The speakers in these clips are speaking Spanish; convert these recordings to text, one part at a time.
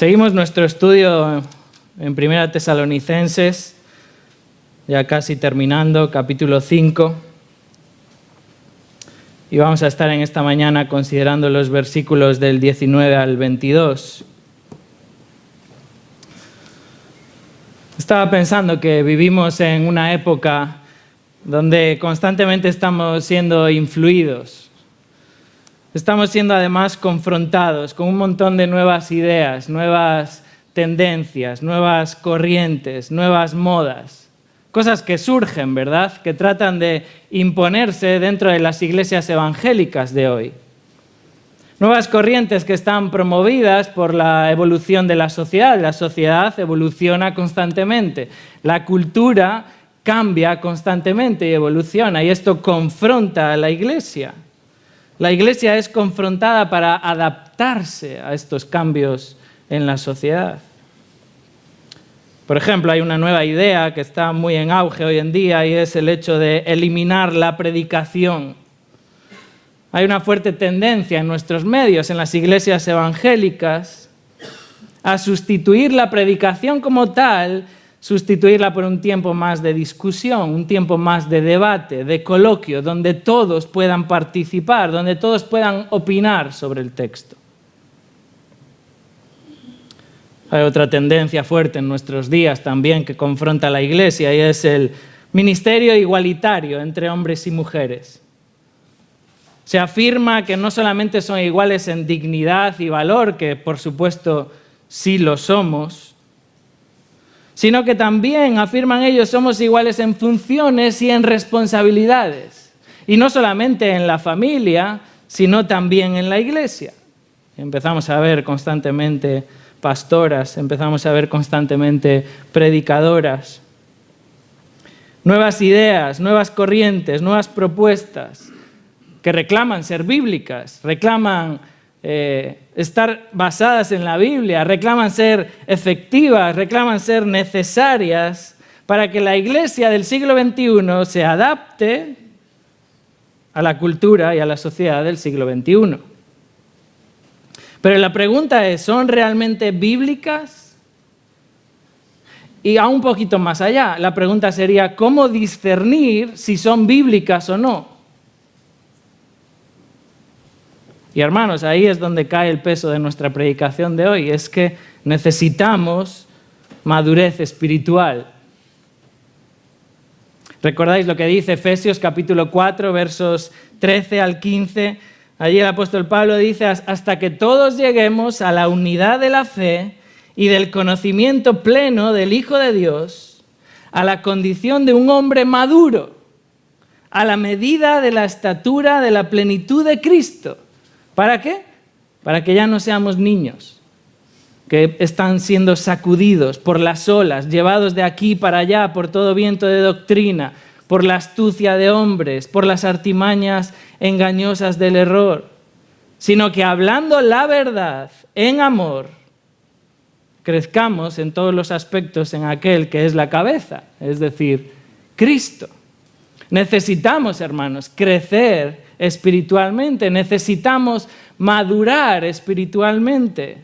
Seguimos nuestro estudio en 1 Tesalonicenses, ya casi terminando, capítulo 5. Y vamos a estar en esta mañana considerando los versículos del 19 al 22. Estaba pensando que vivimos en una época donde constantemente estamos siendo influidos. Estamos siendo además confrontados con un montón de nuevas ideas, nuevas tendencias, nuevas corrientes, nuevas modas. Cosas que surgen, ¿verdad? Que tratan de imponerse dentro de las iglesias evangélicas de hoy. Nuevas corrientes que están promovidas por la evolución de la sociedad. La sociedad evoluciona constantemente. La cultura cambia constantemente y evoluciona. Y esto confronta a la iglesia. La iglesia es confrontada para adaptarse a estos cambios en la sociedad. Por ejemplo, hay una nueva idea que está muy en auge hoy en día y es el hecho de eliminar la predicación. Hay una fuerte tendencia en nuestros medios, en las iglesias evangélicas, a sustituir la predicación como tal, sustituirla por un tiempo más de discusión, un tiempo más de debate, de coloquio, donde todos puedan participar, donde todos puedan opinar sobre el texto. Hay otra tendencia fuerte en nuestros días también que confronta a la iglesia y es el ministerio igualitario entre hombres y mujeres. Se afirma que no solamente son iguales en dignidad y valor, que por supuesto sí lo somos, sino que también, afirman ellos, somos iguales en funciones y en responsabilidades. Y no solamente en la familia, sino también en la iglesia. Empezamos a ver constantemente pastoras, empezamos a ver constantemente predicadoras. Nuevas ideas, nuevas corrientes, nuevas propuestas que reclaman ser bíblicas, reclaman estar basadas en la Biblia, reclaman ser efectivas, reclaman ser necesarias para que la iglesia del siglo XXI se adapte a la cultura y a la sociedad del siglo XXI. Pero la pregunta es, ¿son realmente bíblicas? Y aún un poquito más allá, la pregunta sería, ¿cómo discernir si son bíblicas o no? Y hermanos, ahí es donde cae el peso de nuestra predicación de hoy, es que necesitamos madurez espiritual. ¿Recordáis lo que dice Efesios capítulo 4, versos 13 al 15? Allí el apóstol Pablo dice, hasta que todos lleguemos a la unidad de la fe y del conocimiento pleno del Hijo de Dios, a la condición de un hombre maduro, a la medida de la estatura de la plenitud de Cristo. ¿Para qué? Para que ya no seamos niños, que están siendo sacudidos por las olas, llevados de aquí para allá por todo viento de doctrina, por la astucia de hombres, por las artimañas engañosas del error, sino que hablando la verdad en amor, crezcamos en todos los aspectos en aquel que es la cabeza, es decir, Cristo. Necesitamos, hermanos, crecer espiritualmente, necesitamos madurar espiritualmente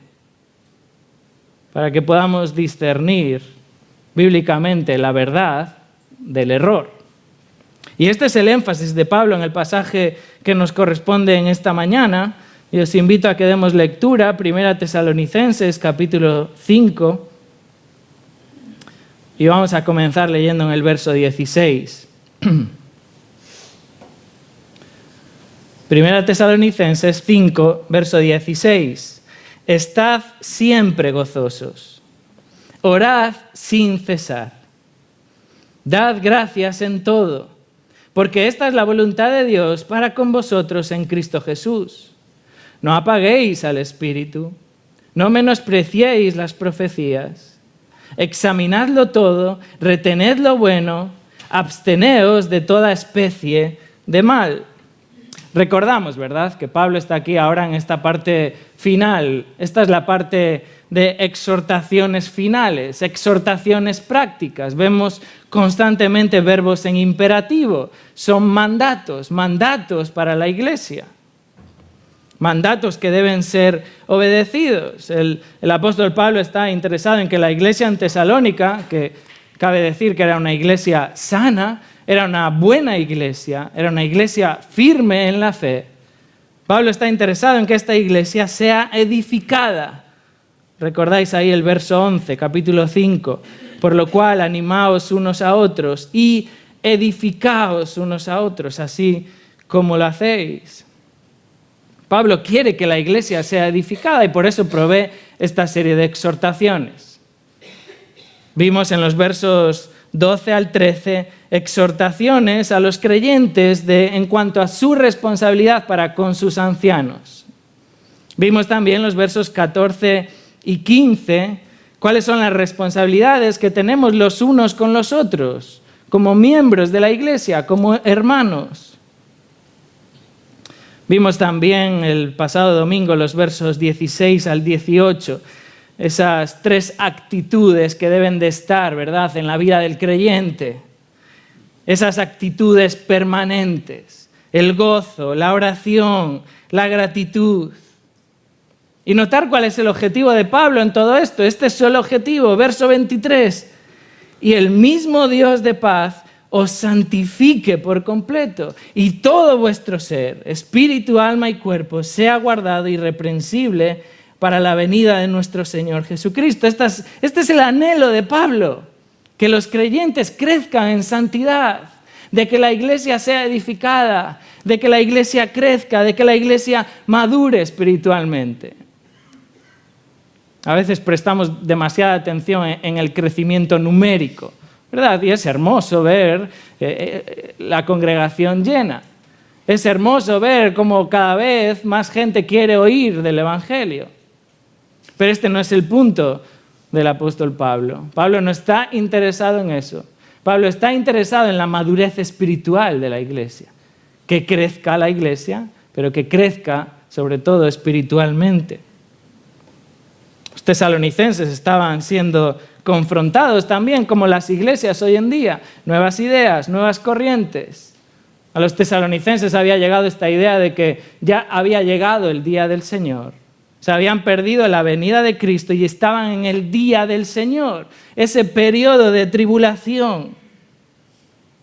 para que podamos discernir bíblicamente la verdad del error. Y este es el énfasis de Pablo en el pasaje que nos corresponde en esta mañana. Y os invito a que demos lectura, 1 Tesalonicenses, capítulo 5, y vamos a comenzar leyendo en el verso 16. 1 Tesalonicenses 5, verso 16. Estad siempre gozosos, orad sin cesar, dad gracias en todo, porque esta es la voluntad de Dios para con vosotros en Cristo Jesús. No apaguéis al Espíritu, no menospreciéis las profecías, examinadlo todo, retened lo bueno, absteneos de toda especie de mal. Recordamos, ¿verdad?, que Pablo está aquí ahora en esta parte final. Esta es la parte de exhortaciones finales, exhortaciones prácticas. Vemos constantemente verbos en imperativo. Son mandatos para la iglesia. mandatos que deben ser obedecidos. El apóstol Pablo está interesado en que la iglesia en Tesalónica, que cabe decir que era una iglesia sana, era una buena iglesia, era una iglesia firme en la fe. Pablo está interesado en que esta iglesia sea edificada. Recordáis ahí el verso 11, capítulo 5, por lo cual animaos unos a otros y edificaos unos a otros, así como lo hacéis. Pablo quiere que la iglesia sea edificada y por eso provee esta serie de exhortaciones. Vimos en los versos 12 al 13 exhortaciones a los creyentes en cuanto a su responsabilidad para con sus ancianos. Vimos también los versos 14 y 15 cuáles son las responsabilidades que tenemos los unos con los otros, como miembros de la iglesia, como hermanos. Vimos también el pasado domingo los versos 16 al 18, esas 3 actitudes que deben de estar, ¿verdad?, en la vida del creyente. Esas actitudes permanentes, el gozo, la oración, la gratitud. Y notar cuál es el objetivo de Pablo en todo esto. Este es su objetivo, verso 23. Y el mismo Dios de paz os santifique por completo, y todo vuestro ser, espíritu, alma y cuerpo, sea guardado irreprensible para la venida de nuestro Señor Jesucristo. Este es el anhelo de Pablo, que los creyentes crezcan en santidad, de que la iglesia sea edificada, de que la iglesia crezca, de que la iglesia madure espiritualmente. A veces prestamos demasiada atención en el crecimiento numérico, ¿verdad? Y es hermoso ver la congregación llena. Es hermoso ver cómo cada vez más gente quiere oír del Evangelio. Pero este no es el punto del apóstol Pablo. Pablo no está interesado en eso. Pablo está interesado en la madurez espiritual de la iglesia. Que crezca la iglesia, pero que crezca sobre todo espiritualmente. Los tesalonicenses estaban siendo confrontados también, como las iglesias hoy en día, nuevas ideas, nuevas corrientes. A los tesalonicenses había llegado esta idea de que ya había llegado el día del Señor. Se habían perdido la venida de Cristo y estaban en el día del Señor, ese periodo de tribulación.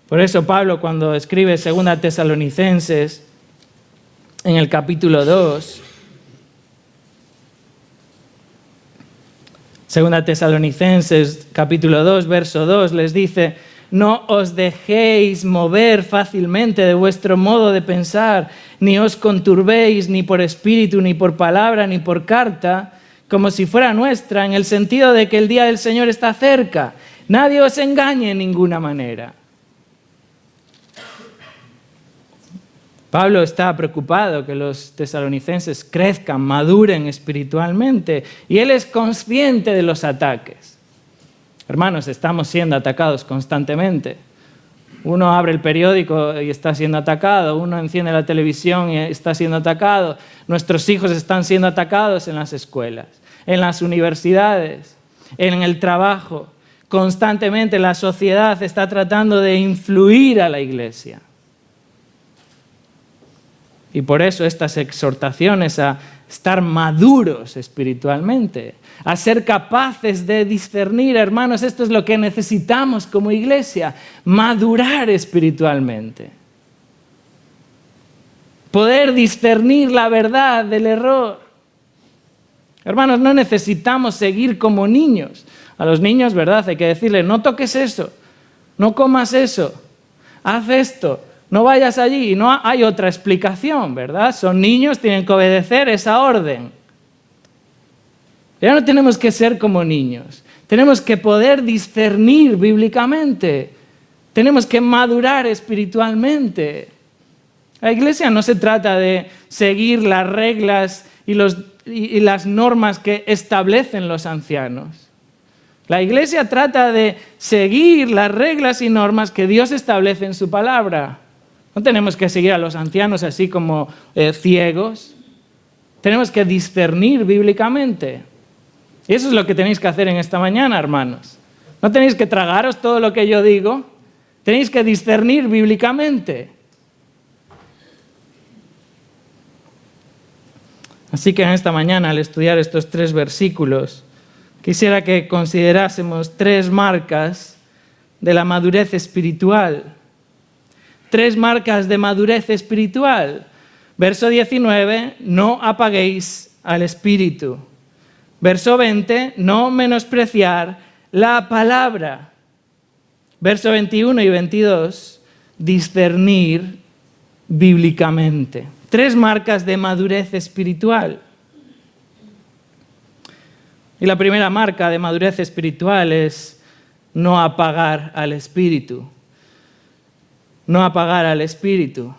Por eso Pablo, cuando escribe 2 Tesalonicenses, en el capítulo 2, 2 Tesalonicenses, capítulo 2, verso 2, les dice: no os dejéis mover fácilmente de vuestro modo de pensar, ni os conturbéis ni por espíritu, ni por palabra, ni por carta, como si fuera nuestra, en el sentido de que el día del Señor está cerca. Nadie os engañe en ninguna manera. Pablo está preocupado que los tesalonicenses crezcan, maduren espiritualmente, y él es consciente de los ataques. Hermanos, estamos siendo atacados constantemente. Uno abre el periódico y está siendo atacado, uno enciende la televisión y está siendo atacado. Nuestros hijos están siendo atacados en las escuelas, en las universidades, en el trabajo. Constantemente la sociedad está tratando de influir a la iglesia. Y por eso estas exhortaciones a estar maduros espiritualmente, a ser capaces de discernir, hermanos, esto es lo que necesitamos como iglesia, madurar espiritualmente. Poder discernir la verdad del error. Hermanos, no necesitamos seguir como niños. A los niños, ¿verdad? Hay que decirle: no toques eso, no comas eso, haz esto. No vayas allí, y no hay otra explicación, ¿verdad? Son niños, tienen que obedecer esa orden. Ya no tenemos que ser como niños. Tenemos que poder discernir bíblicamente. Tenemos que madurar espiritualmente. La iglesia no se trata de seguir las reglas y las normas que establecen los ancianos. La iglesia trata de seguir las reglas y normas que Dios establece en su palabra. No tenemos que seguir a los ancianos así como ciegos. Tenemos que discernir bíblicamente. Y eso es lo que tenéis que hacer en esta mañana, hermanos. No tenéis que tragaros todo lo que yo digo. Tenéis que discernir bíblicamente. Así que en esta mañana, al estudiar estos 3 versículos, quisiera que considerásemos 3 marcas de la madurez espiritual. 3 marcas de madurez espiritual. Verso 19, no apaguéis al Espíritu. Verso 20, no menospreciar la palabra. Verso 21 y 22, discernir bíblicamente. 3 marcas de madurez espiritual. Y la primera marca de madurez espiritual es no apagar al Espíritu. No apagar al Espíritu.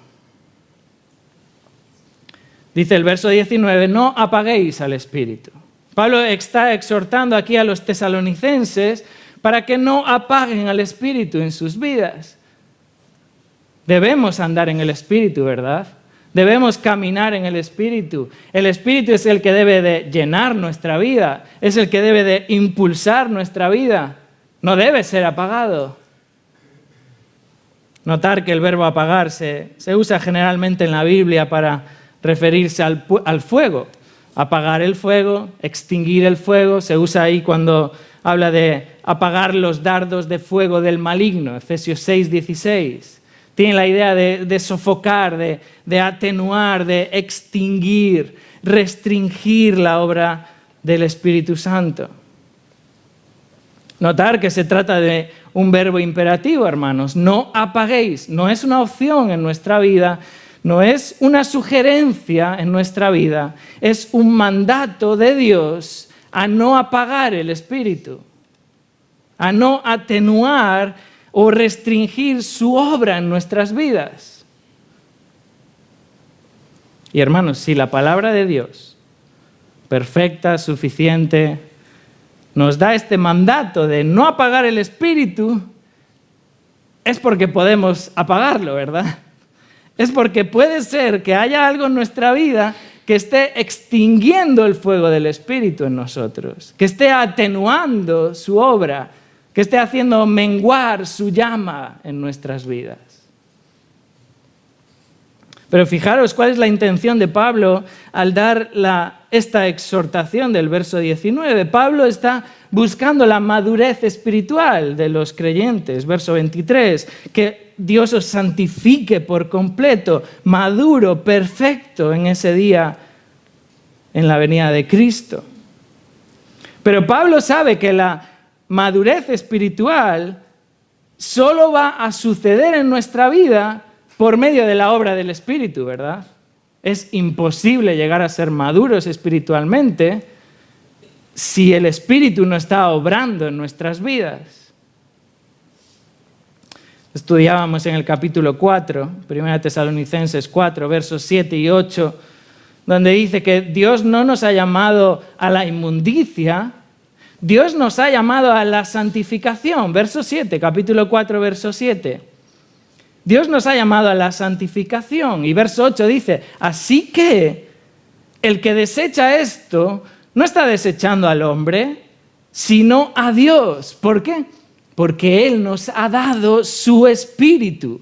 Dice el verso 19, no apaguéis al Espíritu. Pablo está exhortando aquí a los tesalonicenses para que no apaguen al Espíritu en sus vidas. Debemos andar en el Espíritu, ¿verdad? Debemos caminar en el Espíritu. El Espíritu es el que debe de llenar nuestra vida, es el que debe de impulsar nuestra vida. No debe ser apagado. Notar que el verbo apagar se usa generalmente en la Biblia para referirse al fuego. Apagar el fuego, extinguir el fuego, se usa ahí cuando habla de apagar los dardos de fuego del maligno, Efesios 6:16. Tiene la idea de sofocar, de atenuar, de extinguir, restringir la obra del Espíritu Santo. Notar que se trata de un verbo imperativo, hermanos. No apaguéis, no es una opción en nuestra vida, no es una sugerencia en nuestra vida, es un mandato de Dios a no apagar el Espíritu, a no atenuar o restringir su obra en nuestras vidas. Y hermanos, si la palabra de Dios, perfecta, suficiente, nos da este mandato de no apagar el Espíritu, es porque podemos apagarlo, ¿verdad? Es porque puede ser que haya algo en nuestra vida que esté extinguiendo el fuego del Espíritu en nosotros, que esté atenuando su obra, que esté haciendo menguar su llama en nuestras vidas. Pero fijaros cuál es la intención de Pablo al dar esta exhortación del verso 19. Pablo está buscando la madurez espiritual de los creyentes. Verso 23, que Dios os santifique por completo, maduro, perfecto en ese día, en la venida de Cristo. Pero Pablo sabe que la madurez espiritual solo va a suceder en nuestra vida por medio de la obra del Espíritu, ¿verdad? Es imposible llegar a ser maduros espiritualmente si el Espíritu no está obrando en nuestras vidas. Estudiábamos en el capítulo 4, 1 Tesalonicenses 4, versos 7 y 8, donde dice que Dios no nos ha llamado a la inmundicia, Dios nos ha llamado a la santificación. Verso 7, capítulo 4, verso 7. Dios nos ha llamado a la santificación. Y verso 8 dice, así que el que desecha esto no está desechando al hombre, sino a Dios. ¿Por qué? Porque Él nos ha dado su Espíritu.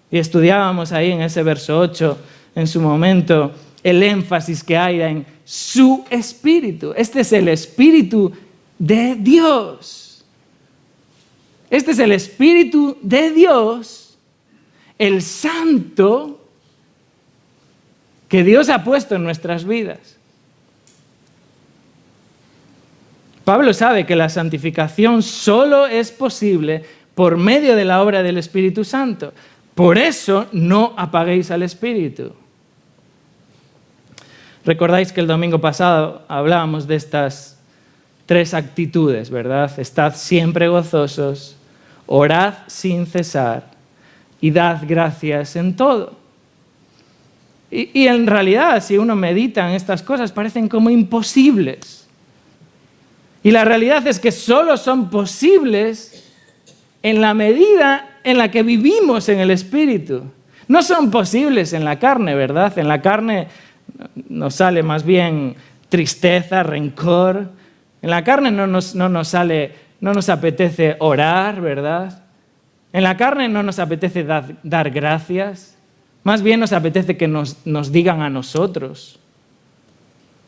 Y estudiábamos ahí en ese verso 8, en su momento, el énfasis que hay en su Espíritu. Este es el Espíritu de Dios. Este es el Espíritu de Dios, el Santo que Dios ha puesto en nuestras vidas. Pablo sabe que la santificación solo es posible por medio de la obra del Espíritu Santo. Por eso no apaguéis al Espíritu. Recordáis que el domingo pasado hablábamos de estas 3 actitudes, ¿verdad? Estad siempre gozosos, orad sin cesar y dad gracias en todo. Y en realidad, si uno medita en estas cosas, parecen como imposibles. Y la realidad es que solo son posibles en la medida en la que vivimos en el Espíritu. No son posibles en la carne, ¿verdad? En la carne nos sale más bien tristeza, rencor. En la carne no nos apetece orar, ¿verdad? En la carne no nos apetece dar gracias. Más bien nos apetece que nos digan a nosotros.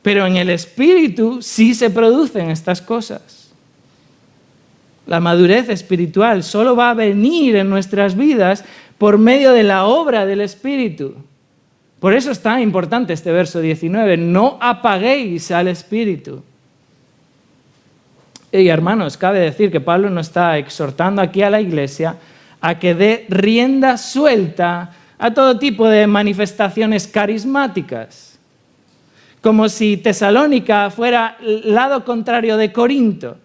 Pero en el espíritu sí se producen estas cosas. La madurez espiritual solo va a venir en nuestras vidas por medio de la obra del Espíritu. Por eso es tan importante este verso 19. No apaguéis al Espíritu. Y hermanos, cabe decir que Pablo no está exhortando aquí a la iglesia a que dé rienda suelta a todo tipo de manifestaciones carismáticas. Como si Tesalónica fuera el lado contrario de Corinto.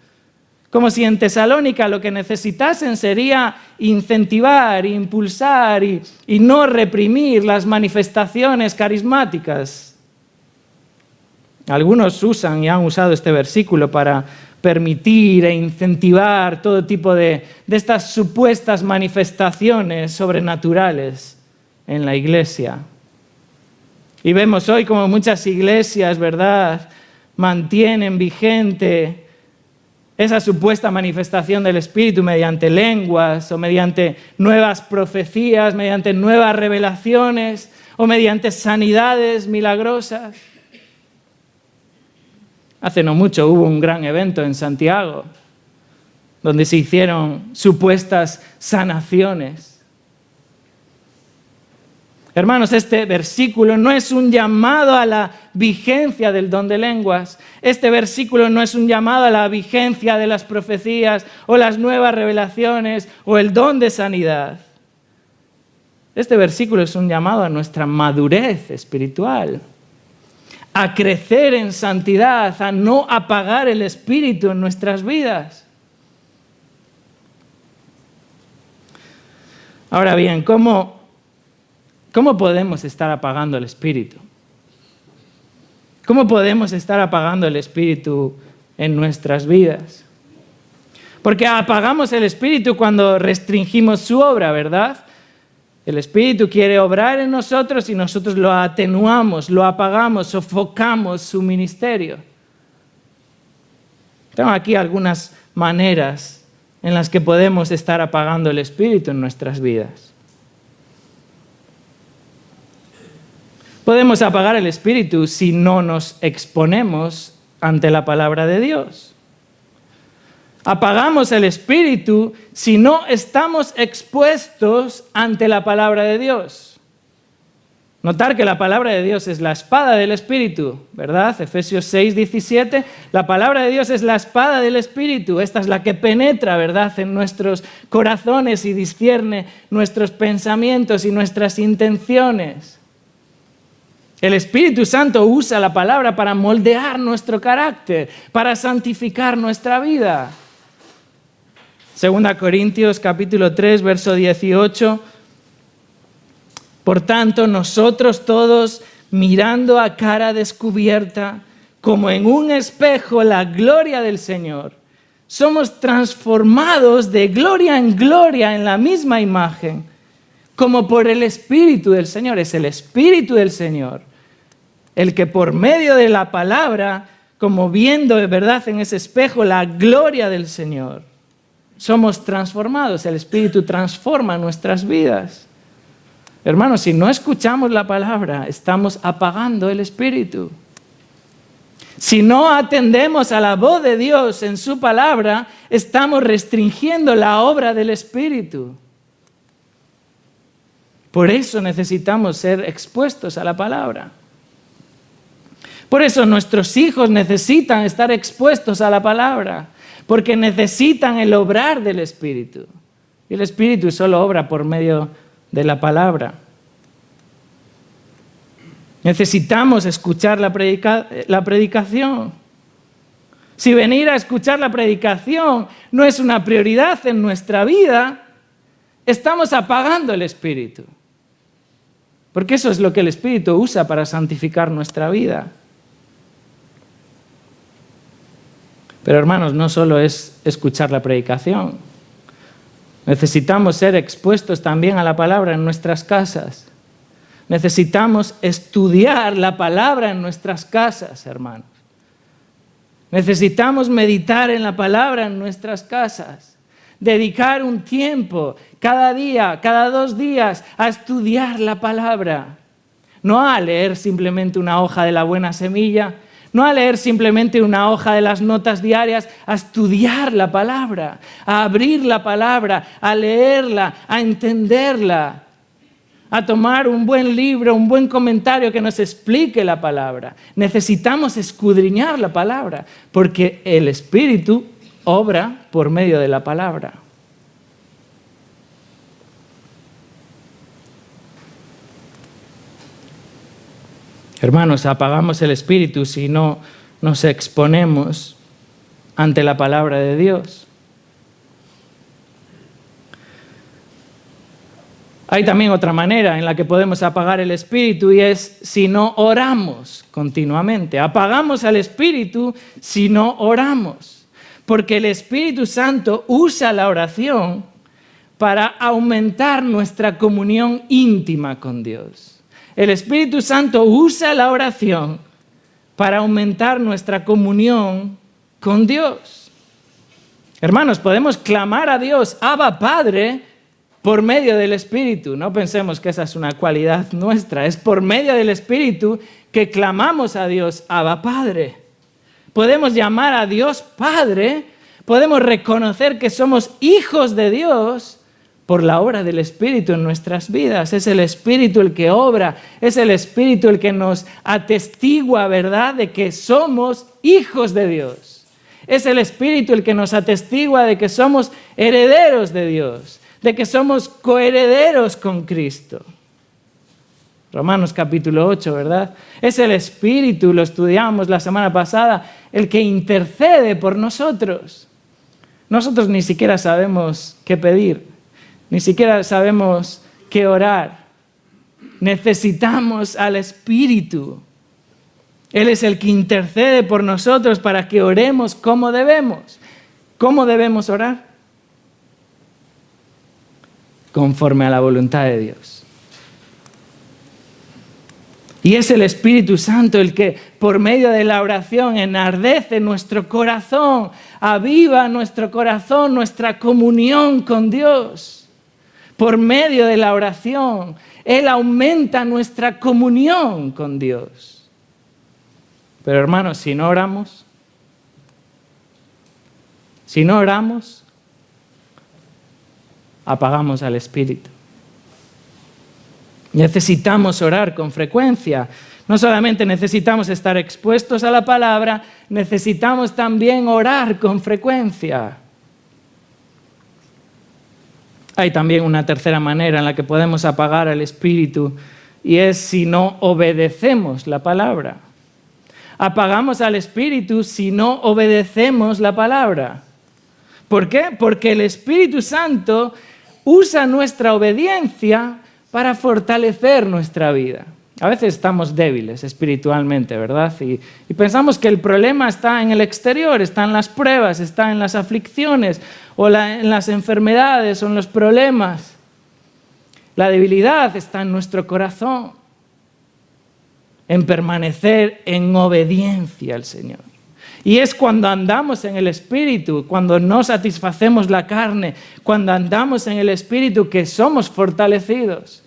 Como si en Tesalónica lo que necesitasen sería incentivar, impulsar y no reprimir las manifestaciones carismáticas. Algunos usan y han usado este versículo para permitir e incentivar todo tipo de estas supuestas manifestaciones sobrenaturales en la iglesia. Y vemos hoy como muchas iglesias, ¿verdad?, mantienen vigente esa supuesta manifestación del Espíritu mediante lenguas o mediante nuevas profecías, mediante nuevas revelaciones o mediante sanidades milagrosas. Hace no mucho hubo un gran evento en Santiago donde se hicieron supuestas sanaciones. Hermanos, este versículo no es un llamado a la vigencia del don de lenguas. Este versículo no es un llamado a la vigencia de las profecías o las nuevas revelaciones o el don de sanidad. Este versículo es un llamado a nuestra madurez espiritual, a crecer en santidad, a no apagar el Espíritu en nuestras vidas. Ahora bien, ¿cómo podemos estar apagando el Espíritu? ¿Cómo podemos estar apagando el Espíritu en nuestras vidas? Porque apagamos el Espíritu cuando restringimos su obra, ¿verdad? El Espíritu quiere obrar en nosotros y nosotros lo atenuamos, lo apagamos, sofocamos su ministerio. Tengo aquí algunas maneras en las que podemos estar apagando el Espíritu en nuestras vidas. Podemos apagar el Espíritu si no nos exponemos ante la palabra de Dios. Apagamos el Espíritu si no estamos expuestos ante la palabra de Dios. Notar que la palabra de Dios es la espada del Espíritu, ¿verdad? Efesios 6:17, la palabra de Dios es la espada del Espíritu. Esta es la que penetra, ¿verdad?, en nuestros corazones y discierne nuestros pensamientos y nuestras intenciones. El Espíritu Santo usa la palabra para moldear nuestro carácter, para santificar nuestra vida. 2 Corintios capítulo 3, verso 18. Por tanto, nosotros todos, mirando a cara descubierta, como en un espejo la gloria del Señor, somos transformados de gloria en gloria en la misma imagen, como por el Espíritu del Señor. Es el Espíritu del Señor el que por medio de la palabra, como viendo de verdad en ese espejo la gloria del Señor, somos transformados. El Espíritu transforma nuestras vidas. Hermanos, si no escuchamos la palabra, estamos apagando el Espíritu. Si no atendemos a la voz de Dios en su palabra, estamos restringiendo la obra del Espíritu. Por eso necesitamos ser expuestos a la palabra. Por eso nuestros hijos necesitan estar expuestos a la palabra, porque necesitan el obrar del Espíritu. Y el Espíritu solo obra por medio de la palabra. Necesitamos escuchar la predicación. Si venir a escuchar la predicación no es una prioridad en nuestra vida, estamos apagando el Espíritu. Porque eso es lo que el Espíritu usa para santificar nuestra vida. Pero hermanos, no solo es escuchar la predicación. Necesitamos ser expuestos también a la palabra en nuestras casas. Necesitamos estudiar la palabra en nuestras casas, hermanos. Necesitamos meditar en la palabra en nuestras casas. Dedicar un tiempo cada día, cada 2 días a estudiar la palabra. No a leer simplemente una hoja de la buena semilla, No a leer simplemente una hoja de las notas diarias, a estudiar la palabra, a abrir la palabra, a leerla, a entenderla, a tomar un buen libro, un buen comentario que nos explique la palabra. Necesitamos escudriñar la palabra, porque el Espíritu obra por medio de la palabra. Hermanos, apagamos el espíritu si no nos exponemos ante la palabra de Dios. Hay también otra manera en la que podemos apagar el espíritu y es si no oramos continuamente. Apagamos al espíritu si no oramos, porque el Espíritu Santo usa la oración para aumentar nuestra comunión íntima con Dios. El Espíritu Santo usa la oración para aumentar nuestra comunión con Dios. Hermanos, podemos clamar a Dios, Abba Padre, por medio del Espíritu. No pensemos que esa es una cualidad nuestra. Es por medio del Espíritu que clamamos a Dios, Abba Padre. Podemos llamar a Dios Padre, podemos reconocer que somos hijos de Dios por la obra del Espíritu en nuestras vidas. Es el Espíritu el que obra, es el Espíritu el que nos atestigua, ¿verdad?, de que somos hijos de Dios. Es el Espíritu el que nos atestigua de que somos herederos de Dios, de que somos coherederos con Cristo. Romanos capítulo 8, ¿verdad? Es el Espíritu, lo estudiamos la semana pasada, el que intercede por nosotros. Nosotros ni siquiera sabemos qué pedir. Ni siquiera sabemos qué orar. Necesitamos al Espíritu. Él es el que intercede por nosotros para que oremos como debemos. ¿Cómo debemos orar? Conforme a la voluntad de Dios. Y es el Espíritu Santo el que, por medio de la oración, enardece nuestro corazón, aviva nuestro corazón, nuestra comunión con Dios. Por medio de la oración, Él aumenta nuestra comunión con Dios. Pero hermanos, si no oramos, apagamos al Espíritu. Necesitamos orar con frecuencia. No solamente necesitamos estar expuestos a la palabra, necesitamos también orar con frecuencia. Hay también una tercera manera en la que podemos apagar al Espíritu y es si no obedecemos la palabra. Apagamos al Espíritu si no obedecemos la palabra. ¿Por qué? Porque el Espíritu Santo usa nuestra obediencia para fortalecer nuestra vida. A veces estamos débiles espiritualmente, ¿verdad? Y pensamos que el problema está en el exterior, está en las pruebas, está en las aflicciones, o en las enfermedades, o en los problemas. La debilidad está en nuestro corazón, en permanecer en obediencia al Señor. Y es cuando andamos en el Espíritu, cuando no satisfacemos la carne, cuando andamos en el Espíritu que somos fortalecidos.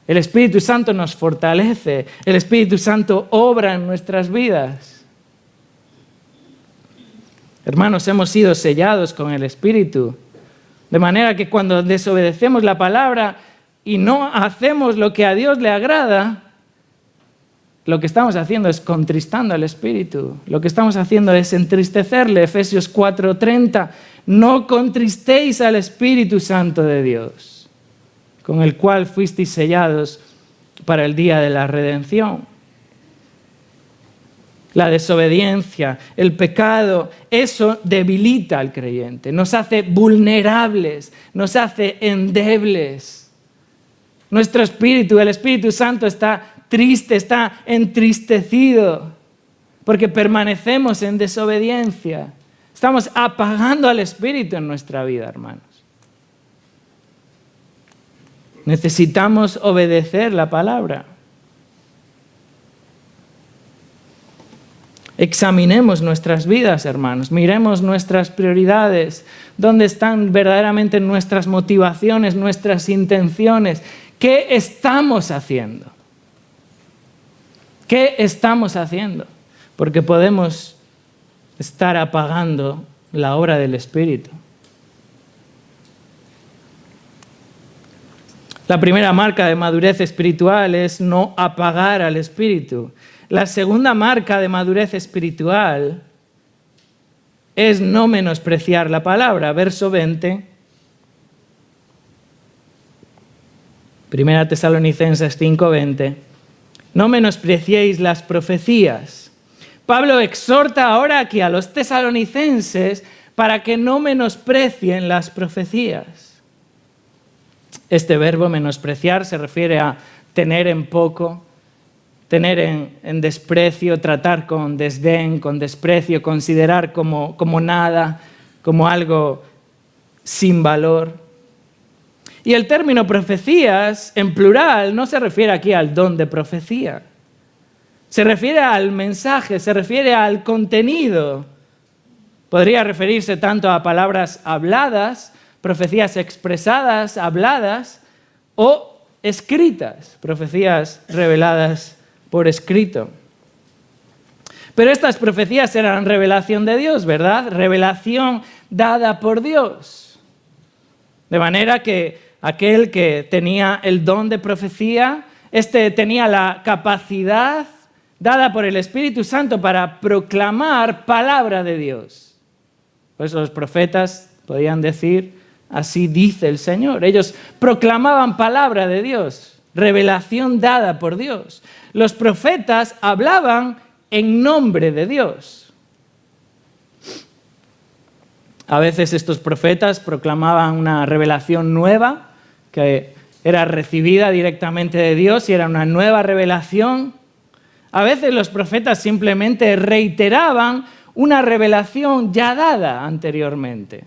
El Espíritu Santo nos fortalece, el Espíritu Santo obra en nuestras vidas. Hermanos, hemos sido sellados con el Espíritu, de manera que cuando desobedecemos la palabra y no hacemos lo que a Dios le agrada, lo que estamos haciendo es contristando al Espíritu, lo que estamos haciendo es entristecerle. Efesios 4:30, no contristéis al Espíritu Santo de Dios, con el cual fuisteis sellados para el día de la redención. La desobediencia, el pecado, eso debilita al creyente, nos hace vulnerables, nos hace endebles. Nuestro espíritu, el Espíritu Santo está triste, está entristecido, porque permanecemos en desobediencia. Estamos apagando al Espíritu en nuestra vida, hermanos. Necesitamos obedecer la palabra. Examinemos nuestras vidas, hermanos. Miremos nuestras prioridades. ¿Dónde están verdaderamente nuestras motivaciones, nuestras intenciones? ¿Qué estamos haciendo? ¿Qué estamos haciendo? porque podemos estar apagando la obra del Espíritu. La primera marca de madurez espiritual es no apagar al Espíritu. La segunda marca de madurez espiritual es no menospreciar la palabra. Verso 20. Primera Tesalonicenses 5:20. No menospreciéis las profecías. Pablo exhorta ahora aquí a los tesalonicenses para que no menosprecien las profecías. Este verbo menospreciar se refiere a tener en poco, tener en desprecio, tratar con desdén, con desprecio, considerar como nada, como algo sin valor. Y el término profecías, en plural, no se refiere aquí al don de profecía. Se refiere al mensaje, se refiere al contenido. Podría referirse tanto a palabras habladas, profecías expresadas, habladas, o escritas, profecías reveladas por escrito. Pero estas profecías eran revelación de Dios, ¿verdad? Revelación dada por Dios. De manera que aquel que tenía el don de profecía, tenía la capacidad dada por el Espíritu Santo para proclamar palabra de Dios. Por eso los profetas podían decir: así dice el Señor. Ellos proclamaban palabra de Dios, revelación dada por Dios. Los profetas hablaban en nombre de Dios. A veces estos profetas proclamaban una revelación nueva que era recibida directamente de Dios y era una nueva revelación. A veces los profetas simplemente reiteraban una revelación ya dada anteriormente.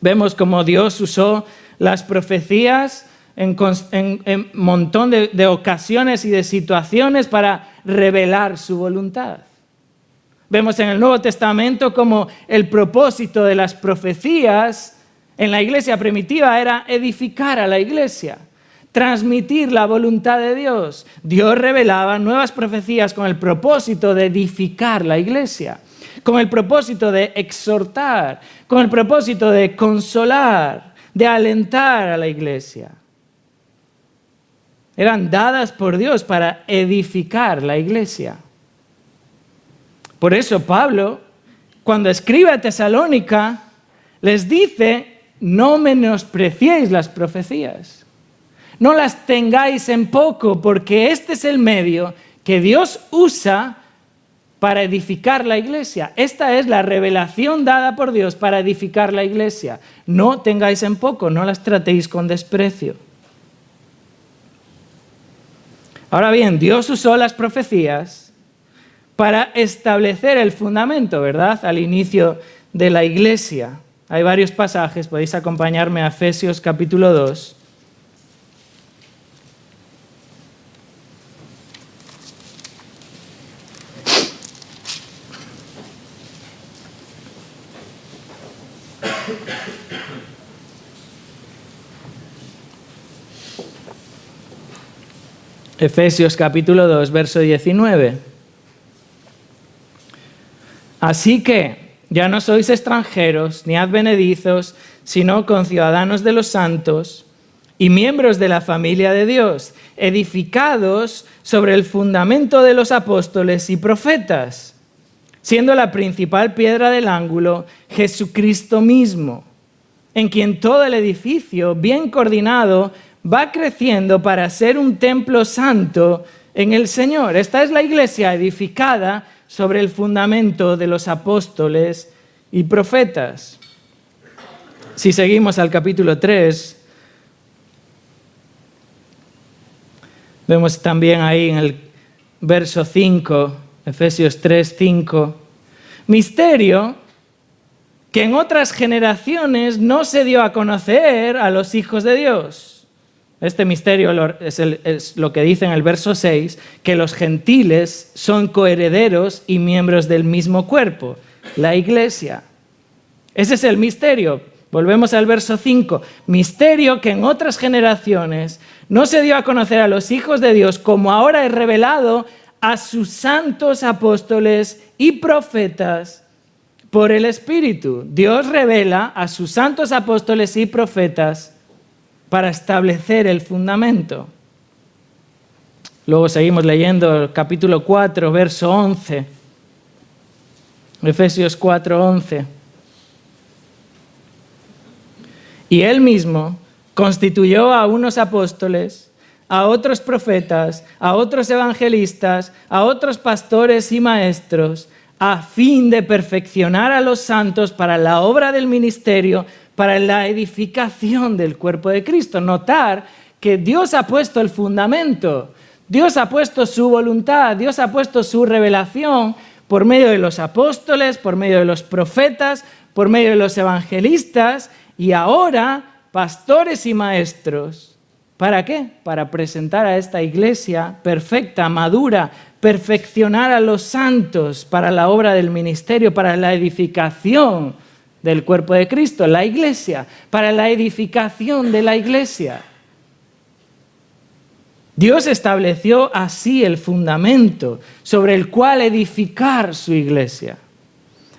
Vemos cómo Dios usó las profecías en un montón de ocasiones y de situaciones para revelar su voluntad. Vemos en el Nuevo Testamento cómo el propósito de las profecías en la iglesia primitiva era edificar a la iglesia, transmitir la voluntad de Dios. Dios revelaba nuevas profecías con el propósito de edificar la iglesia, con el propósito de exhortar, con el propósito de consolar, de alentar a la iglesia. Eran dadas por Dios para edificar la iglesia. Por eso Pablo, cuando escribe a Tesalónica, les dice: no menospreciéis las profecías, no las tengáis en poco, porque este es el medio que Dios usa para edificar la iglesia. Esta es la revelación dada por Dios para edificar la iglesia. No tengáis en poco, no las tratéis con desprecio. Ahora bien, Dios usó las profecías para establecer el fundamento, ¿verdad? Al inicio de la iglesia. Hay varios pasajes, podéis acompañarme a Efesios capítulo 2. Efesios capítulo 2, verso 19. Así que ya no sois extranjeros ni advenedizos, sino conciudadanos de los santos y miembros de la familia de Dios, edificados sobre el fundamento de los apóstoles y profetas, siendo la principal piedra del ángulo Jesucristo mismo, en quien todo el edificio, bien coordinado, va creciendo para ser un templo santo en el Señor. Esta es la iglesia edificada sobre el fundamento de los apóstoles y profetas. Si seguimos al capítulo 3, vemos también ahí en el verso 5, Efesios 3, 5, misterio que en otras generaciones no se dio a conocer a los hijos de Dios. Este misterio es lo que dice en el verso 6, que los gentiles son coherederos y miembros del mismo cuerpo, la iglesia. Ese es el misterio. Volvemos al verso 5. Misterio que en otras generaciones no se dio a conocer a los hijos de Dios, como ahora es revelado a sus santos apóstoles y profetas por el Espíritu. Dios revela a sus santos apóstoles y profetas para establecer el fundamento. Luego seguimos leyendo el capítulo 4, verso 11. Efesios 4, 11. Y Él mismo constituyó a unos apóstoles, a otros profetas, a otros evangelistas, a otros pastores y maestros, a fin de perfeccionar a los santos para la obra del ministerio, para la edificación del cuerpo de Cristo. Notar que Dios ha puesto el fundamento, Dios ha puesto su voluntad, Dios ha puesto su revelación por medio de los apóstoles, por medio de los profetas, por medio de los evangelistas y ahora pastores y maestros. ¿Para qué? Para presentar a esta iglesia perfecta, madura, perfeccionar a los santos para la obra del ministerio, para la edificación del cuerpo de Cristo, la iglesia, para la edificación de la iglesia. Dios estableció así el fundamento sobre el cual edificar su iglesia.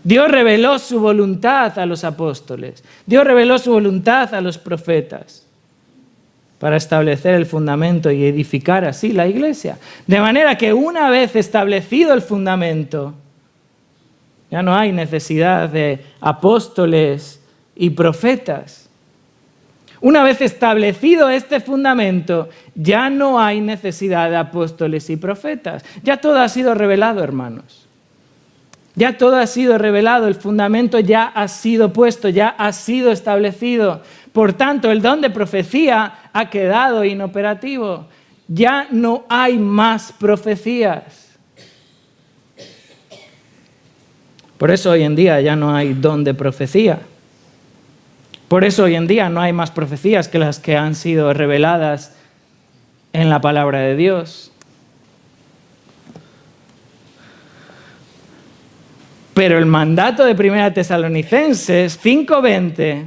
Dios reveló su voluntad a los apóstoles. Dios reveló su voluntad a los profetas para establecer el fundamento y edificar así la iglesia. De manera que una vez establecido el fundamento, ya no hay necesidad de apóstoles y profetas. Una vez establecido este fundamento, ya no hay necesidad de apóstoles y profetas. Ya todo ha sido revelado, hermanos. Ya todo ha sido revelado, el fundamento ya ha sido puesto, ya ha sido establecido. Por tanto, el don de profecía ha quedado inoperativo. Ya no hay más profecías. Por eso hoy en día ya no hay don de profecía. Por eso hoy en día no hay más profecías que las que han sido reveladas en la palabra de Dios. Pero el mandato de 1 Tesalonicenses 5:20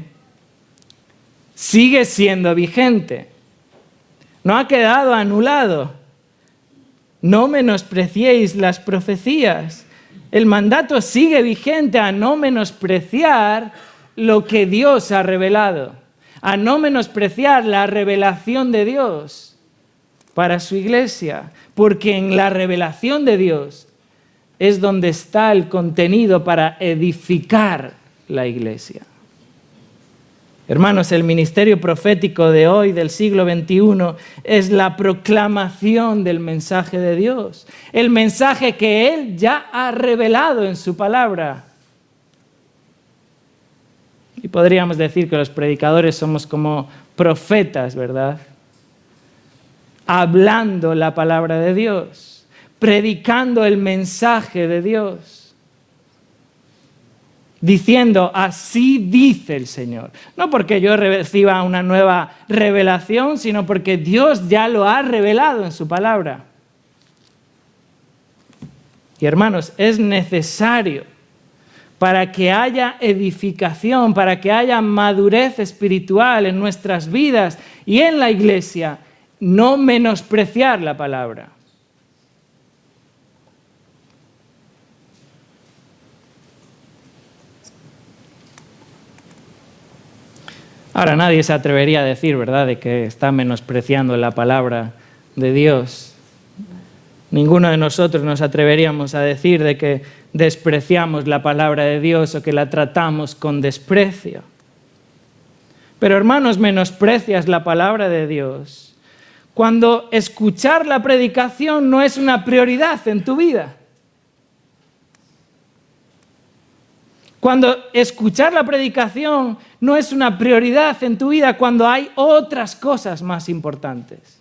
sigue siendo vigente. No ha quedado anulado. No menospreciéis las profecías. El mandato sigue vigente a no menospreciar lo que Dios ha revelado, a no menospreciar la revelación de Dios para su iglesia, porque en la revelación de Dios es donde está el contenido para edificar la iglesia. Hermanos, el ministerio profético de hoy, del siglo XXI, es la proclamación del mensaje de Dios, el mensaje que Él ya ha revelado en su palabra. Y podríamos decir que los predicadores somos como profetas, ¿verdad? Hablando la palabra de Dios, predicando el mensaje de Dios, diciendo, así dice el Señor. No porque yo reciba una nueva revelación, sino porque Dios ya lo ha revelado en su palabra. Y hermanos, es necesario para que haya edificación, para que haya madurez espiritual en nuestras vidas y en la iglesia, no menospreciar la palabra. Ahora nadie se atrevería a decir, ¿verdad?, de que está menospreciando la palabra de Dios. Ninguno de nosotros nos atreveríamos a decir de que despreciamos la palabra de Dios o que la tratamos con desprecio. Pero hermanos, menosprecias la palabra de Dios cuando escuchar la predicación no es una prioridad en tu vida. Cuando escuchar la predicación no es una prioridad en tu vida, cuando hay otras cosas más importantes.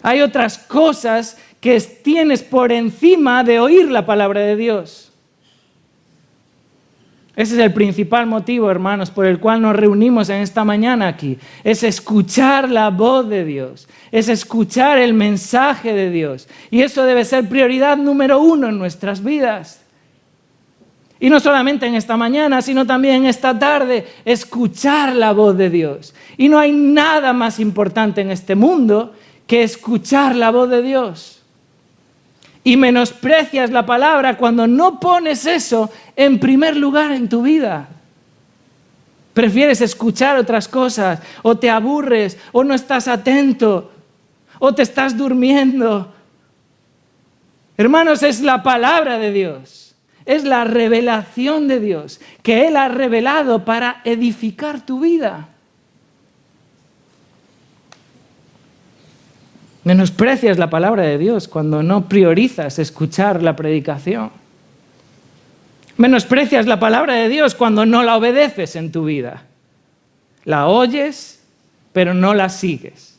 Hay otras cosas que tienes por encima de oír la palabra de Dios. Ese es el principal motivo, hermanos, por el cual nos reunimos en esta mañana aquí. Es escuchar la voz de Dios, es escuchar el mensaje de Dios. Y eso debe ser prioridad número 1 en nuestras vidas. Y no solamente en esta mañana, sino también esta tarde, escuchar la voz de Dios. Y no hay nada más importante en este mundo que escuchar la voz de Dios. Y menosprecias la palabra cuando no pones eso en primer lugar en tu vida. Prefieres escuchar otras cosas, o te aburres, o no estás atento, o te estás durmiendo. Hermanos, es la palabra de Dios, es la revelación de Dios que Él ha revelado para edificar tu vida. Menosprecias la palabra de Dios cuando no priorizas escuchar la predicación. Menosprecias la palabra de Dios cuando no la obedeces en tu vida. La oyes, pero no la sigues.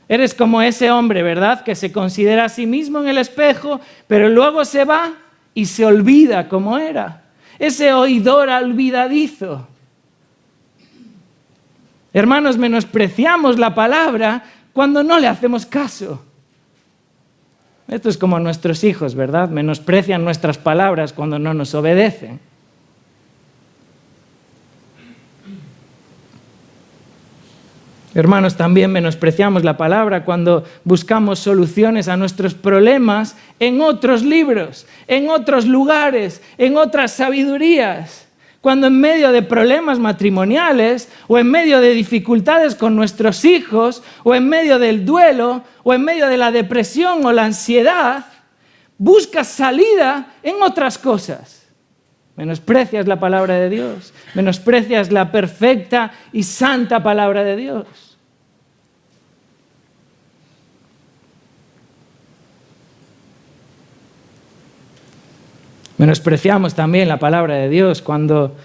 Eres como ese hombre, ¿verdad?, que se considera a sí mismo en el espejo, pero luego se va y se olvida cómo era. Ese oidor olvidadizo. Hermanos, menospreciamos la palabra cuando no le hacemos caso. Esto es como nuestros hijos, ¿verdad? Menosprecian nuestras palabras cuando no nos obedecen. Hermanos, también menospreciamos la palabra cuando buscamos soluciones a nuestros problemas en otros libros, en otros lugares, en otras sabidurías. Cuando en medio de problemas matrimoniales, o en medio de dificultades con nuestros hijos, o en medio del duelo, o en medio de la depresión o la ansiedad, buscas salida en otras cosas. Menosprecias la palabra de Dios, menosprecias la perfecta y santa palabra de Dios. Menospreciamos también la palabra de Dios cuando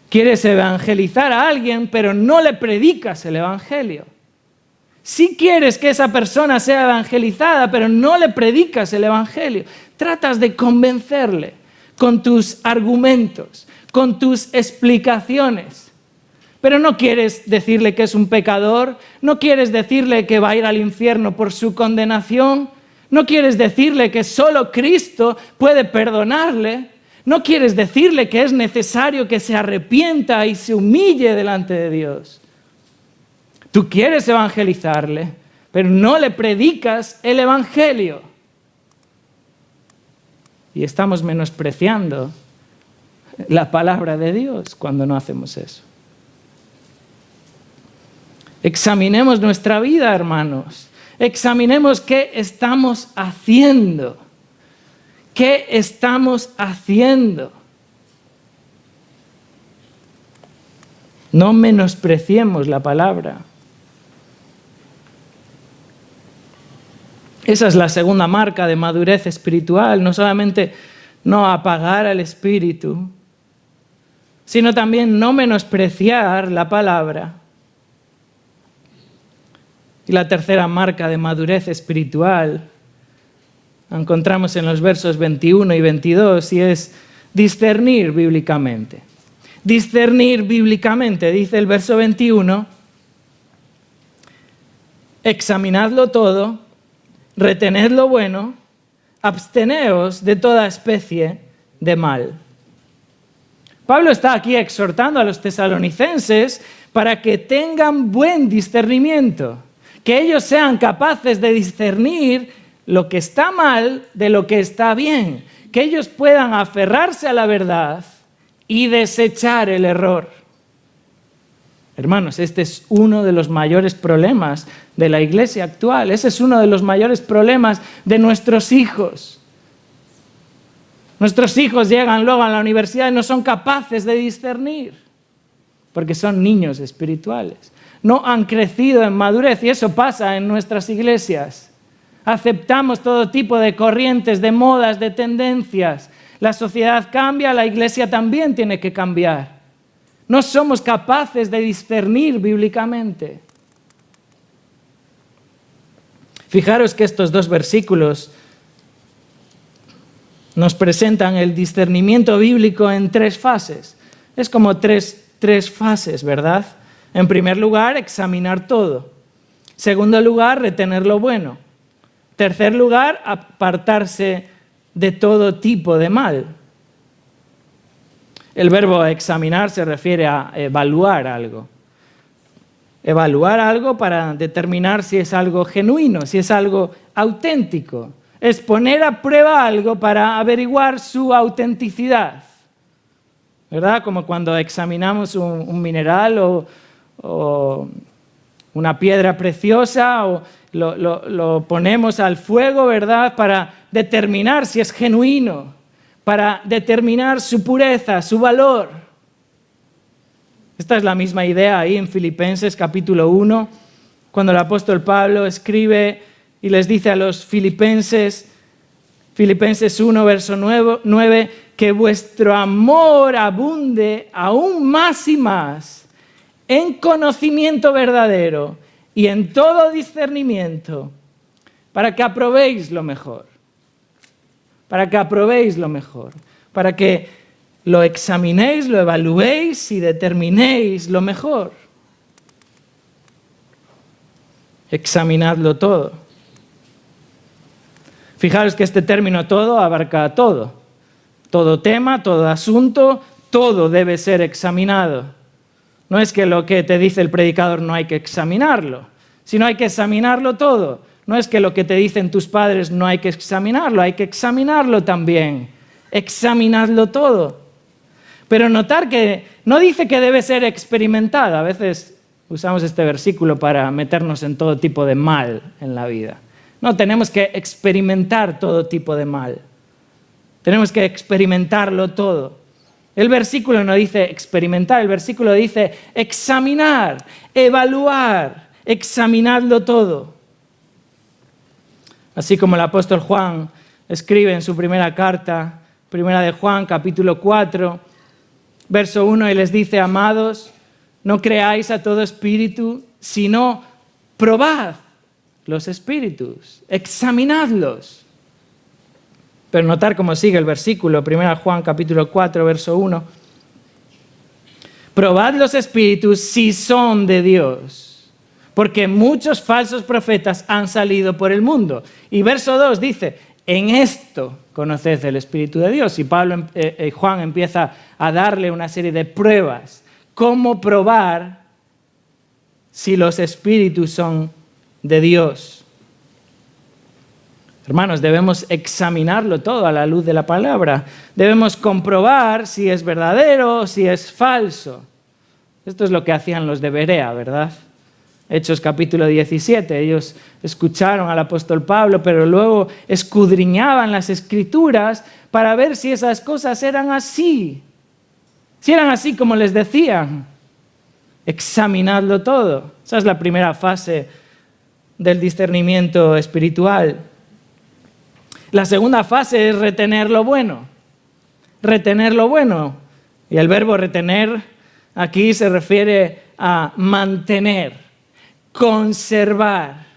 quieres evangelizar a alguien, pero no le predicas el evangelio. Sí quieres que esa persona sea evangelizada, pero no le predicas el evangelio. Tratas de convencerle con tus argumentos, con tus explicaciones. Pero no quieres decirle que es un pecador, no quieres decirle que va a ir al infierno por su condenación, no quieres decirle que solo Cristo puede perdonarle, no quieres decirle que es necesario que se arrepienta y se humille delante de Dios. Tú quieres evangelizarle, pero no le predicas el evangelio. Y estamos menospreciando la palabra de Dios cuando no hacemos eso. Examinemos nuestra vida, hermanos. Examinemos qué estamos haciendo. ¿Qué estamos haciendo? No menospreciemos la palabra. Esa es la segunda marca de madurez espiritual. No solamente no apagar al espíritu, sino también no menospreciar la palabra. Y la tercera marca de madurez espiritual la encontramos en los versos 21 y 22 y es discernir bíblicamente. Discernir bíblicamente, dice el verso 21, examinadlo todo, retened lo bueno, absteneos de toda especie de mal. Pablo está aquí exhortando a los tesalonicenses para que tengan buen discernimiento, que ellos sean capaces de discernir lo que está mal de lo que está bien, que ellos puedan aferrarse a la verdad y desechar el error. Hermanos, este es uno de los mayores problemas de la iglesia actual. Ese es uno de los mayores problemas de nuestros hijos. Nuestros hijos llegan luego a la universidad y no son capaces de discernir, porque son niños espirituales. No han crecido en madurez y eso pasa en nuestras iglesias. Aceptamos todo tipo de corrientes, de modas, de tendencias. La sociedad cambia, la iglesia también tiene que cambiar. No somos capaces de discernir bíblicamente. Fijaros que estos dos versículos nos presentan el discernimiento bíblico en tres fases. Es como tres fases, ¿verdad? En primer lugar, examinar todo. Segundo lugar, retener lo bueno. Tercer lugar, apartarse de todo tipo de mal. El verbo examinar se refiere a evaluar algo. Evaluar algo para determinar si es algo genuino, si es algo auténtico. Es poner a prueba algo para averiguar su autenticidad. ¿Verdad? Como cuando examinamos un mineral o una piedra preciosa o lo ponemos al fuego, ¿verdad? Para determinar si es genuino, para determinar su pureza, su valor. Esta es la misma idea ahí en Filipenses capítulo 1, cuando el apóstol Pablo escribe y les dice a los filipenses, Filipenses 1, verso 9, que vuestro amor abunde aún más y más en conocimiento verdadero y en todo discernimiento, para que aprobéis lo mejor, para que lo examinéis, lo evaluéis y determinéis lo mejor. Examinadlo todo. Fijaros que este término todo abarca todo. Todo tema, todo asunto, todo debe ser examinado. No es que lo que te dice el predicador no hay que examinarlo, sino hay que examinarlo todo. No es que lo que te dicen tus padres no hay que examinarlo también. Examinadlo todo. Pero notar que no dice que debe ser experimentado. A veces usamos este versículo para meternos en todo tipo de mal en la vida. No, tenemos que experimentar todo tipo de mal. Tenemos que experimentarlo todo. El versículo no dice experimentar, el versículo dice examinar, evaluar, examinarlo todo. Así como el apóstol Juan escribe en su primera carta, primera de Juan, capítulo 4, verso 1, y les dice, amados, no creáis a todo espíritu, sino probad los espíritus, examinadlos. Pero notar cómo sigue el versículo, 1 Juan capítulo 4, verso 1. Probad los espíritus si son de Dios, porque muchos falsos profetas han salido por el mundo. Y verso 2 dice, en esto conoced el Espíritu de Dios. Y Juan empieza a darle una serie de pruebas. ¿Cómo probar si los espíritus son de Dios? Hermanos, debemos examinarlo todo a la luz de la palabra. Debemos comprobar si es verdadero o si es falso. Esto es lo que hacían los de Berea, ¿verdad? Hechos capítulo 17. Ellos escucharon al apóstol Pablo, pero luego escudriñaban las Escrituras para ver si esas cosas eran así. Si eran así como les decían. Examinadlo todo. Esa es la primera fase del discernimiento espiritual. La segunda fase es retener lo bueno. Retener lo bueno. Y el verbo retener aquí se refiere a mantener, conservar.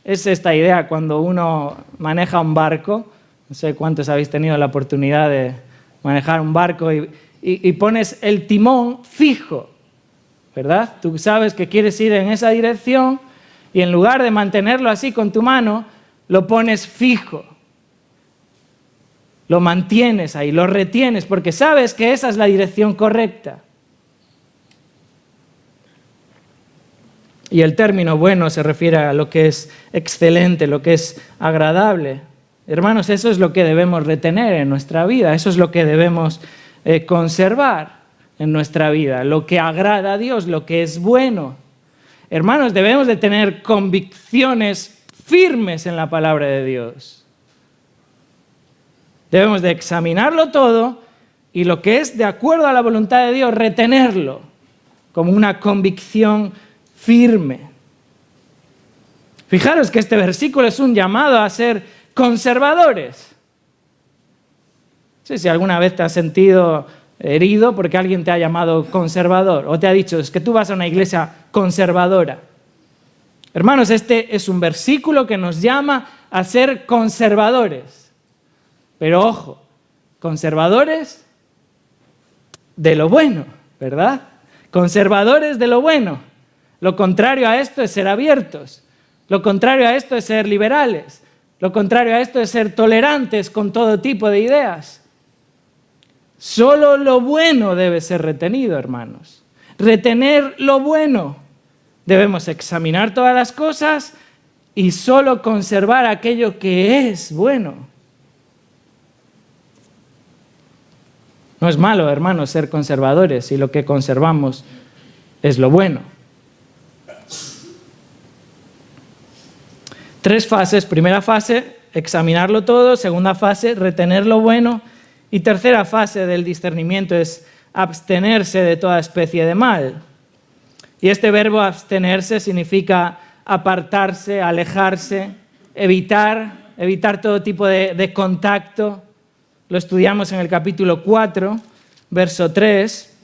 Es esta idea cuando uno maneja un barco. No sé cuántos habéis tenido la oportunidad de manejar un barco y pones el timón fijo, ¿verdad? Tú sabes que quieres ir en esa dirección y en lugar de mantenerlo así con tu mano, lo pones fijo. Lo mantienes ahí, lo retienes, porque sabes que esa es la dirección correcta. Y el término bueno se refiere a lo que es excelente, lo que es agradable. Hermanos, eso es lo que debemos retener en nuestra vida, eso es lo que debemos conservar en nuestra vida, lo que agrada a Dios, lo que es bueno. Hermanos, debemos de tener convicciones firmes en la palabra de Dios. Debemos de examinarlo todo y lo que es de acuerdo a la voluntad de Dios, retenerlo como una convicción firme. Fijaros que este versículo es un llamado a ser conservadores. No sé si alguna vez te has sentido herido porque alguien te ha llamado conservador o te ha dicho, es que tú vas a una iglesia conservadora. Hermanos, este es un versículo que nos llama a ser conservadores. Pero ojo, conservadores de lo bueno, ¿verdad? Conservadores de lo bueno. Lo contrario a esto es ser abiertos. Lo contrario a esto es ser liberales. Lo contrario a esto es ser tolerantes con todo tipo de ideas. Solo lo bueno debe ser retenido, hermanos. Retener lo bueno. Debemos examinar todas las cosas y solo conservar aquello que es bueno. No es malo, hermanos, ser conservadores si lo que conservamos es lo bueno. 3 fases. Primera fase, examinarlo todo. Segunda fase, retener lo bueno. Y tercera fase del discernimiento es abstenerse de toda especie de mal. Y este verbo abstenerse significa apartarse, alejarse, evitar todo tipo de contacto. Lo estudiamos en el capítulo 4, verso 3.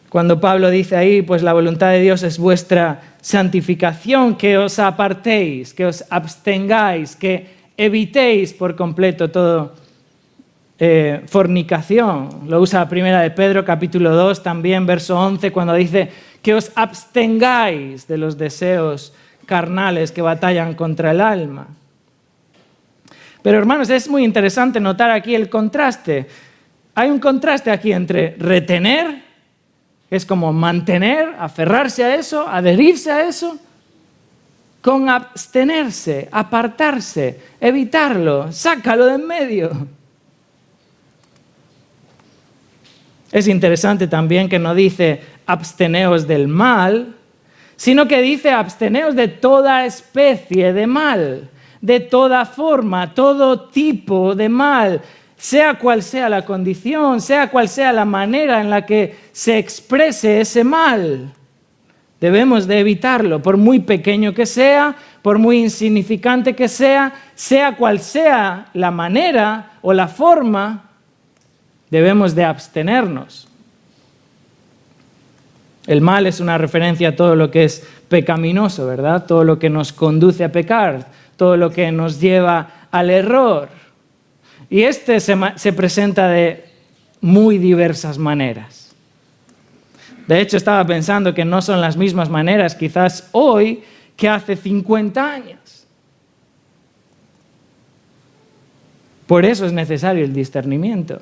Cuando Pablo dice ahí, pues la voluntad de Dios es vuestra santificación, que os apartéis, que os abstengáis, que evitéis por completo todo fornicación. Lo usa Primera de Pedro, capítulo 2, también verso 11, cuando dice que os abstengáis de los deseos carnales que batallan contra el alma. Pero hermanos, es muy interesante notar aquí el contraste. Hay un contraste aquí entre retener, que es como mantener, aferrarse a eso, adherirse a eso, con abstenerse, apartarse, evitarlo, sácalo de en medio. Es interesante también que no dice absteneos del mal, sino que dice absteneos de toda especie de mal, de toda forma, todo tipo de mal, sea cual sea la condición, sea cual sea la manera en la que se exprese ese mal. Debemos de evitarlo, por muy pequeño que sea, por muy insignificante que sea cual sea la manera o la forma, debemos de abstenernos. El mal es una referencia a todo lo que es pecaminoso, ¿verdad? Todo lo que nos conduce a pecar, todo lo que nos lleva al error. Y este se presenta de muy diversas maneras. De hecho, estaba pensando que no son las mismas maneras quizás hoy que hace 50 años. Por eso es necesario el discernimiento.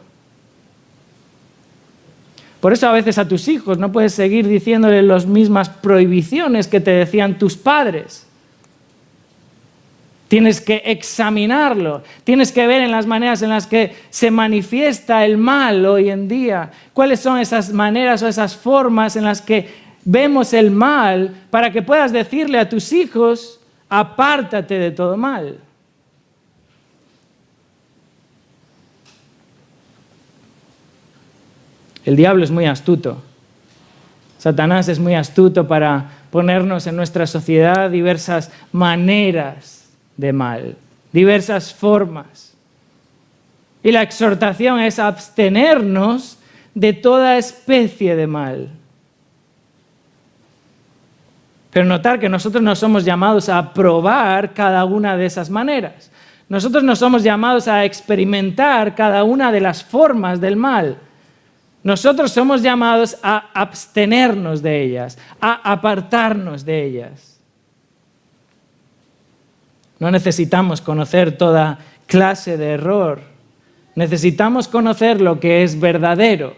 Por eso a veces a tus hijos no puedes seguir diciéndoles las mismas prohibiciones que te decían tus padres. Tienes que examinarlo, tienes que ver en las maneras en las que se manifiesta el mal hoy en día. ¿Cuáles son esas maneras o esas formas en las que vemos el mal para que puedas decirle a tus hijos, apártate de todo mal? El diablo es muy astuto. Satanás es muy astuto para ponernos en nuestra sociedad diversas maneras de mal, diversas formas. Y la exhortación es abstenernos de toda especie de mal. Pero notar que nosotros no somos llamados a probar cada una de esas maneras. Nosotros no somos llamados a experimentar cada una de las formas del mal. Nosotros somos llamados a abstenernos de ellas, a apartarnos de ellas. No necesitamos conocer toda clase de error. Necesitamos conocer lo que es verdadero.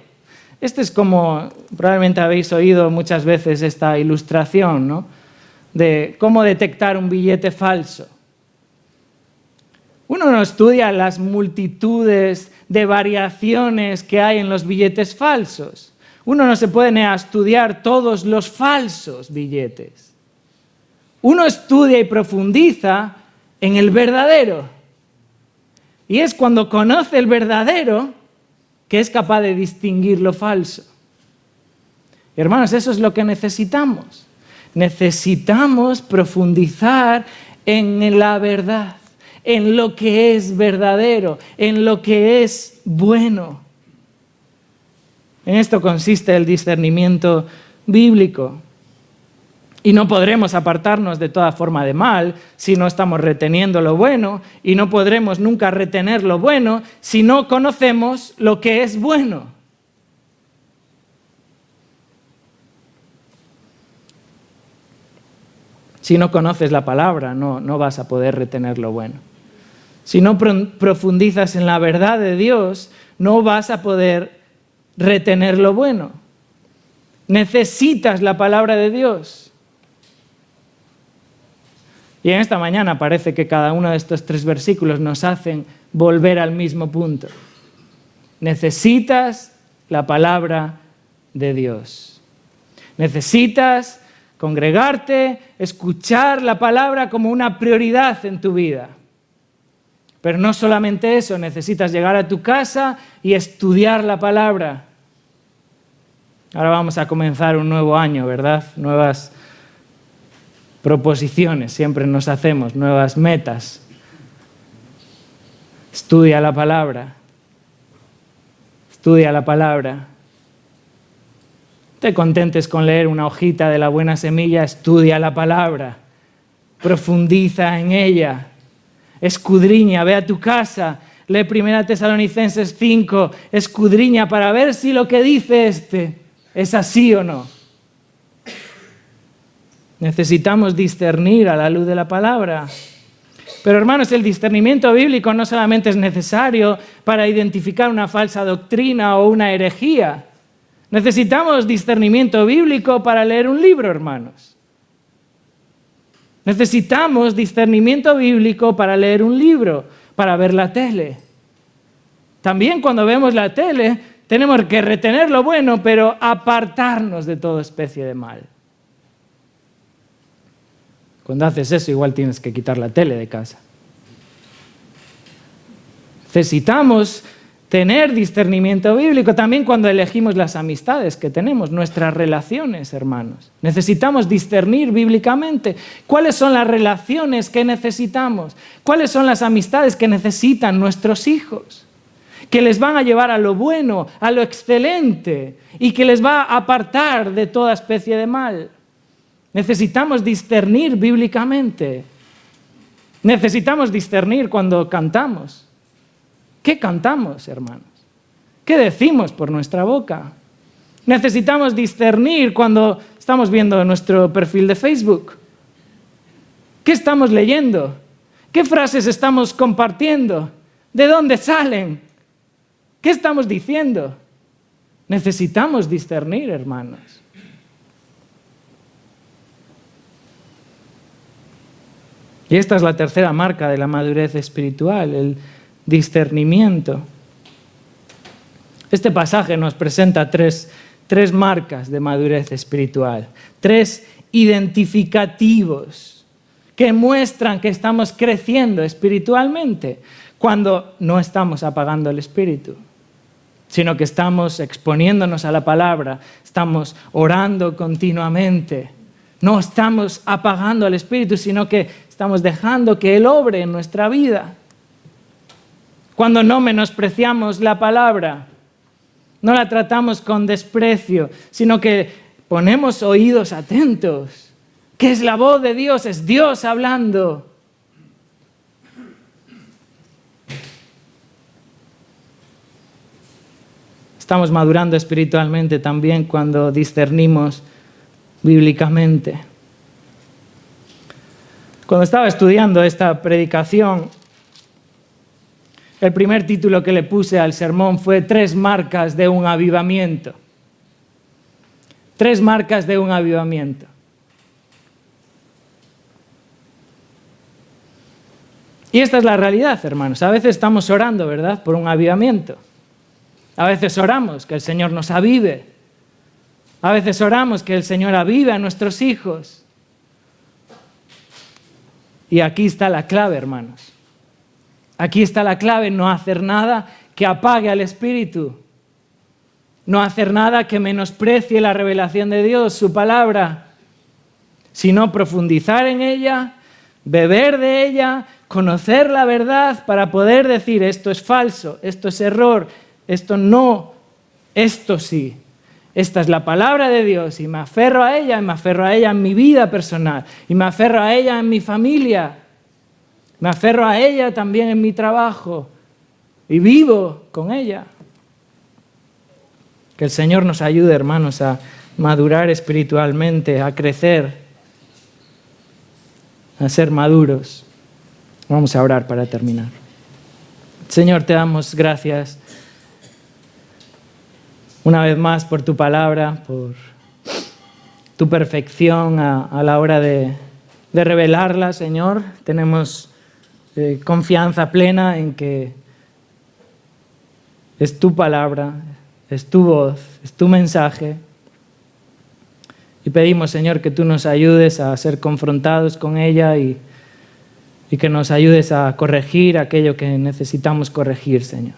Este es como, probablemente habéis oído muchas veces esta ilustración, ¿no? De cómo detectar un billete falso. Uno no estudia las multitudes de variaciones que hay en los billetes falsos. Uno no se pone a estudiar todos los falsos billetes. Uno estudia y profundiza en el verdadero. Y es cuando conoce el verdadero que es capaz de distinguir lo falso. Hermanos, eso es lo que necesitamos. Necesitamos profundizar en la verdad, en lo que es verdadero, en lo que es bueno. En esto consiste el discernimiento bíblico. Y no podremos apartarnos de toda forma de mal si no estamos reteniendo lo bueno, y no podremos nunca retener lo bueno si no conocemos lo que es bueno. Si no conoces la palabra, no vas a poder retener lo bueno. Si no profundizas en la verdad de Dios, no vas a poder retener lo bueno. Necesitas la palabra de Dios. Y en esta mañana parece que cada uno de estos 3 versículos nos hacen volver al mismo punto. Necesitas la palabra de Dios. Necesitas congregarte, escuchar la palabra como una prioridad en tu vida. Pero no solamente eso, necesitas llegar a tu casa y estudiar la palabra. Ahora vamos a comenzar un nuevo año, ¿verdad? Nuevas proposiciones, siempre nos hacemos, nuevas metas. Estudia la palabra. Estudia la palabra. Te contentes con leer una hojita de la buena semilla, estudia la palabra. Profundiza en ella. Escudriña, ve a tu casa, lee 1 Tesalonicenses 5, escudriña para ver si lo que dice es así o no. Necesitamos discernir a la luz de la palabra. Pero hermanos, el discernimiento bíblico no solamente es necesario para identificar una falsa doctrina o una herejía. Necesitamos discernimiento bíblico para leer un libro, hermanos. Necesitamos discernimiento bíblico para leer un libro, para ver la tele. También cuando vemos la tele, tenemos que retener lo bueno, pero apartarnos de toda especie de mal. Cuando haces eso, igual tienes que quitar la tele de casa. Necesitamos tener discernimiento bíblico también cuando elegimos las amistades que tenemos, nuestras relaciones, hermanos. Necesitamos discernir bíblicamente cuáles son las relaciones que necesitamos, cuáles son las amistades que necesitan nuestros hijos, que les van a llevar a lo bueno, a lo excelente y que les va a apartar de toda especie de mal. Necesitamos discernir bíblicamente. Necesitamos discernir cuando cantamos. ¿Qué cantamos, hermanos? ¿Qué decimos por nuestra boca? Necesitamos discernir cuando estamos viendo nuestro perfil de Facebook. ¿Qué estamos leyendo? ¿Qué frases estamos compartiendo? ¿De dónde salen? ¿Qué estamos diciendo? Necesitamos discernir, hermanos. Y esta es la tercera marca de la madurez espiritual, el discernimiento. Este pasaje nos presenta tres marcas de madurez espiritual, 3 identificativos que muestran que estamos creciendo espiritualmente cuando no estamos apagando el espíritu, sino que estamos exponiéndonos a la palabra, estamos orando continuamente. No estamos apagando el espíritu, sino que estamos dejando que Él obre en nuestra vida. Cuando no menospreciamos la palabra, no la tratamos con desprecio, sino que ponemos oídos atentos. ¿Qué es la voz de Dios? Es Dios hablando. Estamos madurando espiritualmente también cuando discernimos bíblicamente. Cuando estaba estudiando esta predicación, el primer título que le puse al sermón fue 3 marcas de un avivamiento. 3 marcas de un avivamiento. Y esta es la realidad, hermanos. A veces estamos orando, ¿verdad?, por un avivamiento. A veces oramos que el Señor nos avive. A veces oramos que el Señor avive a nuestros hijos. Y aquí está la clave, hermanos. Aquí está la clave, no hacer nada que apague al Espíritu. No hacer nada que menosprecie la revelación de Dios, su palabra, sino profundizar en ella, beber de ella, conocer la verdad para poder decir esto es falso, esto es error, esto no, esto sí. Esta es la palabra de Dios y me aferro a ella, y me aferro a ella en mi vida personal, y me aferro a ella en mi familia, me aferro a ella también en mi trabajo y vivo con ella. Que el Señor nos ayude, hermanos, a madurar espiritualmente, a crecer, a ser maduros. Vamos a orar para terminar. Señor, te damos gracias una vez más por tu palabra, por tu perfección a la hora de revelarla, Señor. Tenemos confianza plena en que es tu palabra, es tu voz, es tu mensaje. Y pedimos, Señor, que tú nos ayudes a ser confrontados con ella y que nos ayudes a corregir aquello que necesitamos corregir, Señor.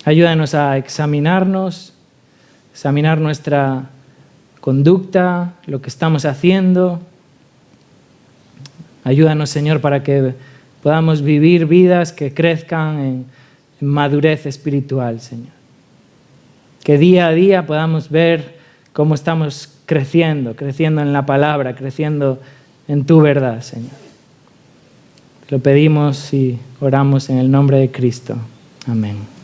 Ayúdanos a examinarnos, examinar nuestra conducta, lo que estamos haciendo. Ayúdanos, Señor, para que podamos vivir vidas que crezcan en madurez espiritual, Señor. Que día a día podamos ver cómo estamos creciendo en la palabra, creciendo en tu verdad, Señor. Te lo pedimos y oramos en el nombre de Cristo. Amén.